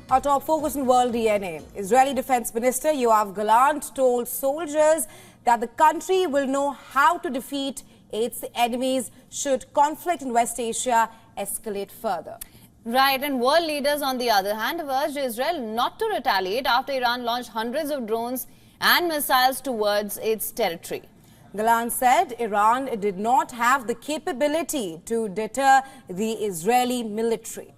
Our top focus in world DNA. Israeli Defense Minister Yoav Gallant told soldiers that the country will know how to defeat its enemies should conflict in West Asia escalate further. Right, and world leaders on the other hand have urged Israel not to retaliate after Iran launched hundreds of drones and missiles towards its territory. Gallant said Iran did not have the capability to deter the Israeli military.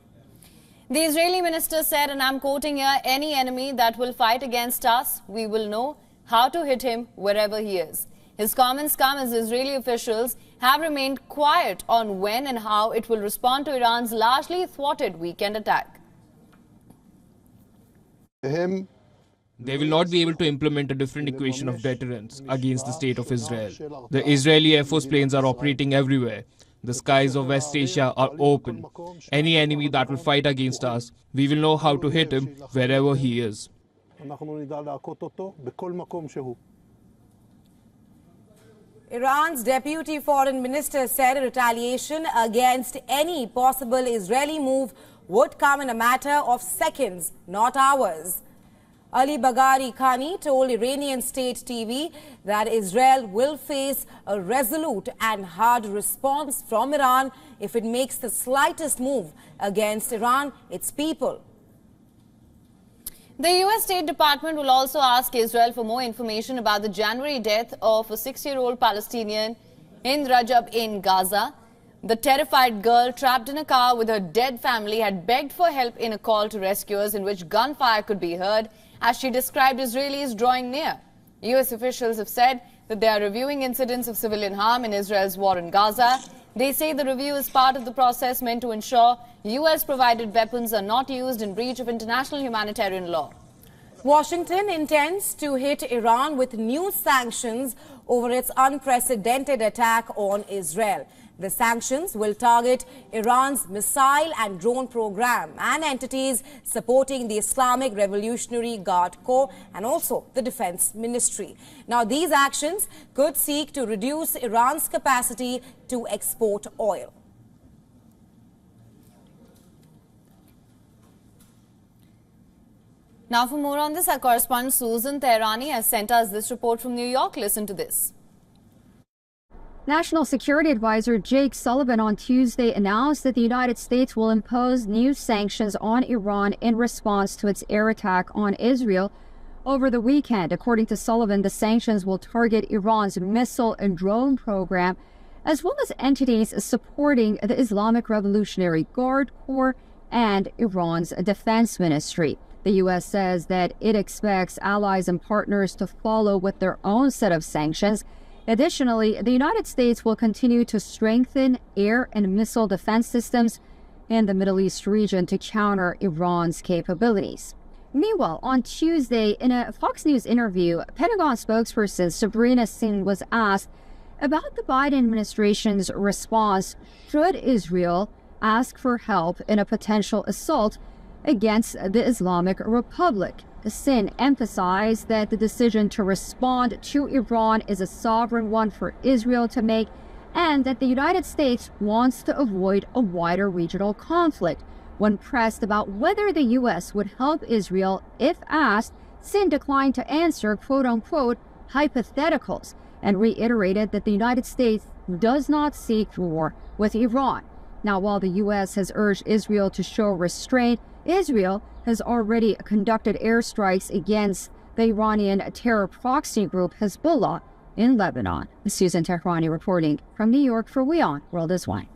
The Israeli minister said, and I'm quoting here, any enemy that will fight against us, we will know how to hit him wherever he is. His comments come as Israeli officials have remained quiet on when and how it will respond to Iran's largely thwarted weekend attack. They will not be able to implement a different equation of deterrence against the state of Israel. The Israeli Air Force planes are operating everywhere. The skies of West Asia are open. Any enemy that will fight against us, we will know how to hit him wherever he is. Iran's deputy foreign minister said retaliation against any possible Israeli move would come in a matter of seconds, not hours. Ali Bagheri Khani told Iranian state TV that Israel will face a resolute and hard response from Iran if it makes the slightest move against Iran, its people. The U.S. State Department will also ask Israel for more information about the January death of a 6-year-old Palestinian Hind Rajab in Gaza. The terrified girl, trapped in a car with her dead family, had begged for help in a call to rescuers in which gunfire could be heard as she described Israelis drawing near. U.S. officials have said that they are reviewing incidents of civilian harm in Israel's war in Gaza. They say the review is part of the process meant to ensure U.S.-provided weapons are not used in breach of international humanitarian law. Washington intends to hit Iran with new sanctions over its unprecedented attack on Israel. The sanctions will target Iran's missile and drone program and entities supporting the Islamic Revolutionary Guard Corps and also the Defense Ministry. Now, these actions could seek to reduce Iran's capacity to export oil. Now, for more on this, our correspondent Susan Tehrani has sent us this report from New York. Listen to this. National Security Advisor Jake Sullivan on Tuesday announced that the United States will impose new sanctions on Iran in response to its air attack on Israel over the weekend. According to Sullivan, the sanctions will target Iran's missile and drone program, as well as entities supporting the Islamic Revolutionary Guard Corps and Iran's defense ministry. The U.S. says that it expects allies and partners to follow with their own set of sanctions. Additionally, the United States will continue to strengthen air and missile defense systems in the Middle East region to counter Iran's capabilities. Meanwhile, on Tuesday, in a Fox News interview, Pentagon spokesperson Sabrina Singh was asked about the Biden administration's response should Israel ask for help in a potential assault against the Islamic Republic. Singh emphasized that the decision to respond to Iran is a sovereign one for Israel to make, and that the United States wants to avoid a wider regional conflict. When pressed about whether the U.S. would help Israel if asked, Singh declined to answer quote-unquote hypotheticals and reiterated that the United States does not seek war with Iran. Now, while the U.S. has urged Israel to show restraint, Israel has already conducted airstrikes against the Iranian terror proxy group Hezbollah in Lebanon. Susan Tehrani reporting from New York for WION World is Wine.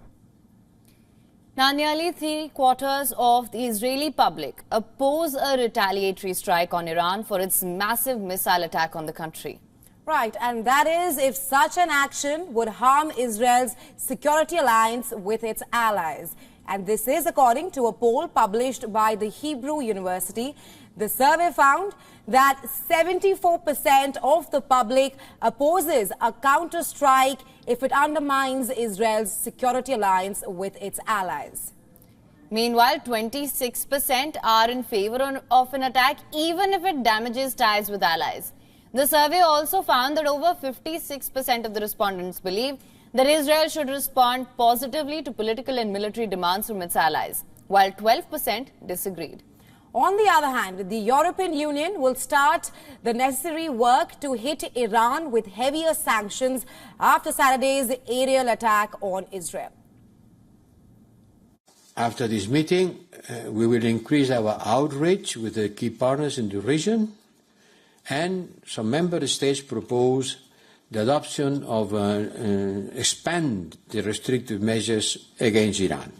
Now, nearly 3/4 of the Israeli public oppose a retaliatory strike on Iran for its massive missile attack on the country. Right, and that is if such an action would harm Israel's security alliance with its allies. And this is according to a poll published by the Hebrew University. The survey found that 74% of the public opposes a counter-strike if it undermines Israel's security alliance with its allies. Meanwhile, 26% are in favor of an attack even if it damages ties with allies. The survey also found that over 56% of the respondents believe that Israel should respond positively to political and military demands from its allies, while 12% disagreed. On the other hand, the European Union will start the necessary work to hit Iran with heavier sanctions after Saturday's aerial attack on Israel. After this meeting, we will increase our outreach with the key partners in the region, and some member states propose the adoption of expand the restrictive measures against Iran,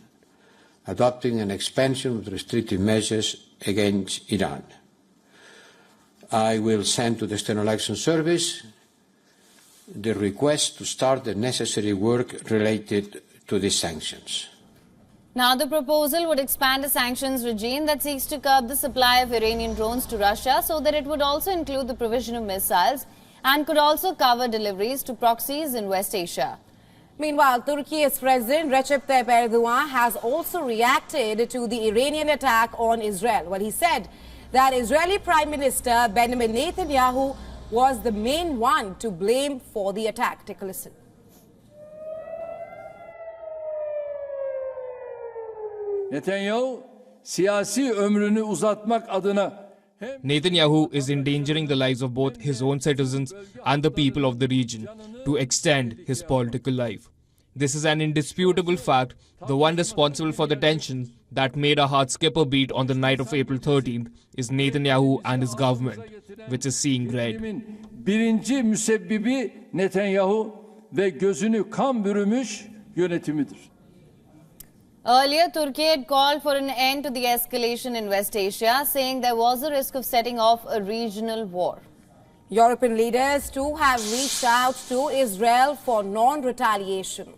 adopting an expansion of restrictive measures against Iran. I will send to the External Action Service the request to start the necessary work related to these sanctions. Now, the proposal would expand a sanctions regime that seeks to curb the supply of Iranian drones to Russia so that it would also include the provision of missiles and could also cover deliveries to proxies in West Asia. Meanwhile, Turkey's President Recep Tayyip Erdogan has also reacted to the Iranian attack on Israel. Well, he said that Israeli Prime Minister Benjamin Netanyahu was the main one to blame for the attack. Take a listen. Netanyahu siyasi ömrünü uzatmak adına Netanyahu is endangering the lives of both his own citizens and the people of the region to extend his political life. This is an indisputable fact, the one responsible for the tension that made our hearts skip a beat on the night of April 13th is Netanyahu and his government, which is seeing red. Birinci müsebbibi Netanyahu ve gözünü kan bürümüş yönetimidir. Earlier, Turkey had called for an end to the escalation in West Asia, saying there was a risk of setting off a regional war. European leaders too have reached out to Israel for non-retaliation.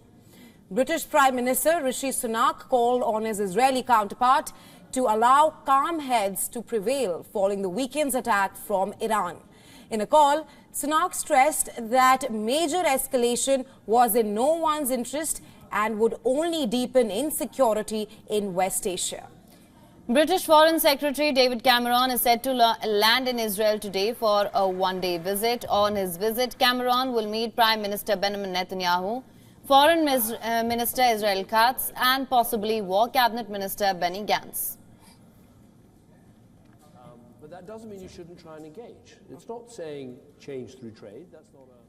British Prime Minister Rishi Sunak called on his Israeli counterpart to allow calm heads to prevail following the weekend's attack from Iran. In a call, Sunak stressed that major escalation was in no one's interest and would only deepen insecurity in West Asia. British Foreign Secretary David Cameron is set to land in Israel today for a one-day visit. On his visit, Cameron will meet Prime Minister Benjamin Netanyahu, Foreign Minister Israel Katz, and possibly War Cabinet Minister Benny Gantz. But that doesn't mean you shouldn't try and engage. It's not saying change through trade. That's not a...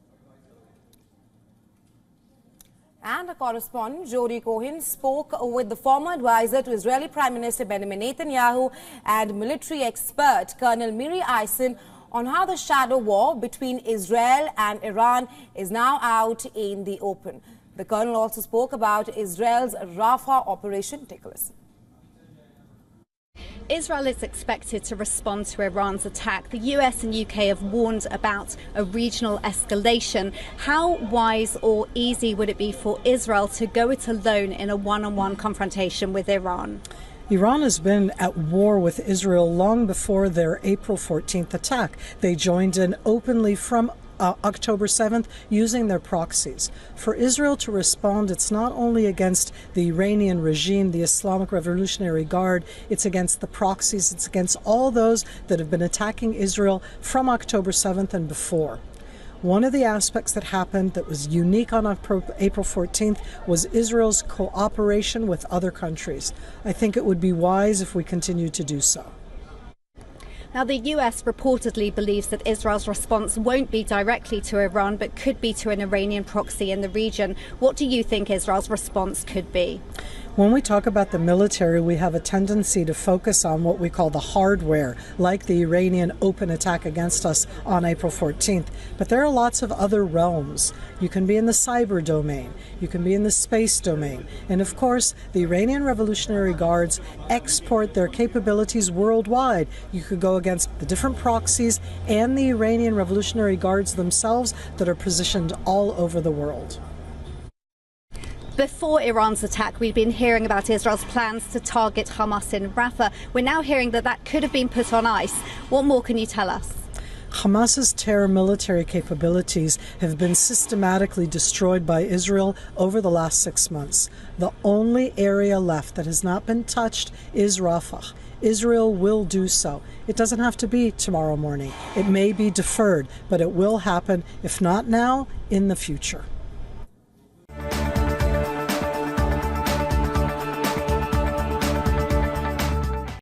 And a correspondent, Jody Cohen, spoke with the former advisor to Israeli Prime Minister Benjamin Netanyahu and military expert Colonel Miri Eisen on how the shadow war between Israel and Iran is now out in the open. The colonel also spoke about Israel's Rafah operation. Take a listen. Israel is expected to respond to Iran's attack. The US and UK have warned about a regional escalation. How wise or easy would it be for Israel to go it alone in a one-on-one confrontation with Iran? Iran has been at war with Israel long before their April 14th attack. They joined in openly from October 7th using their proxies. For Israel to respond, it's not only against the Iranian regime, the Islamic Revolutionary Guard, it's against the proxies, it's against all those that have been attacking Israel from October 7th and before. One of the aspects that happened that was unique on April 14th was Israel's cooperation with other countries. I think it would be wise if we continue to do so. Now, the US reportedly believes that Israel's response won't be directly to Iran, but could be to an Iranian proxy in the region. What do you think Israel's response could be? When we talk about the military, we have a tendency to focus on what we call the hardware, like the Iranian open attack against us on April 14th. But there are lots of other realms. You can be in the cyber domain, you can be in the space domain. And of course, the Iranian Revolutionary Guards export their capabilities worldwide. You could go against the different proxies and the Iranian Revolutionary Guards themselves that are positioned all over the world. Before Iran's attack, we've been hearing about Israel's plans to target Hamas in Rafah. We're now hearing that that could have been put on ice. What more can you tell us? Hamas's terror military capabilities have been systematically destroyed by Israel over the last 6 months. The only area left that has not been touched is Rafah. Israel will do so. It doesn't have to be tomorrow morning. It may be deferred, but it will happen, if not now, in the future.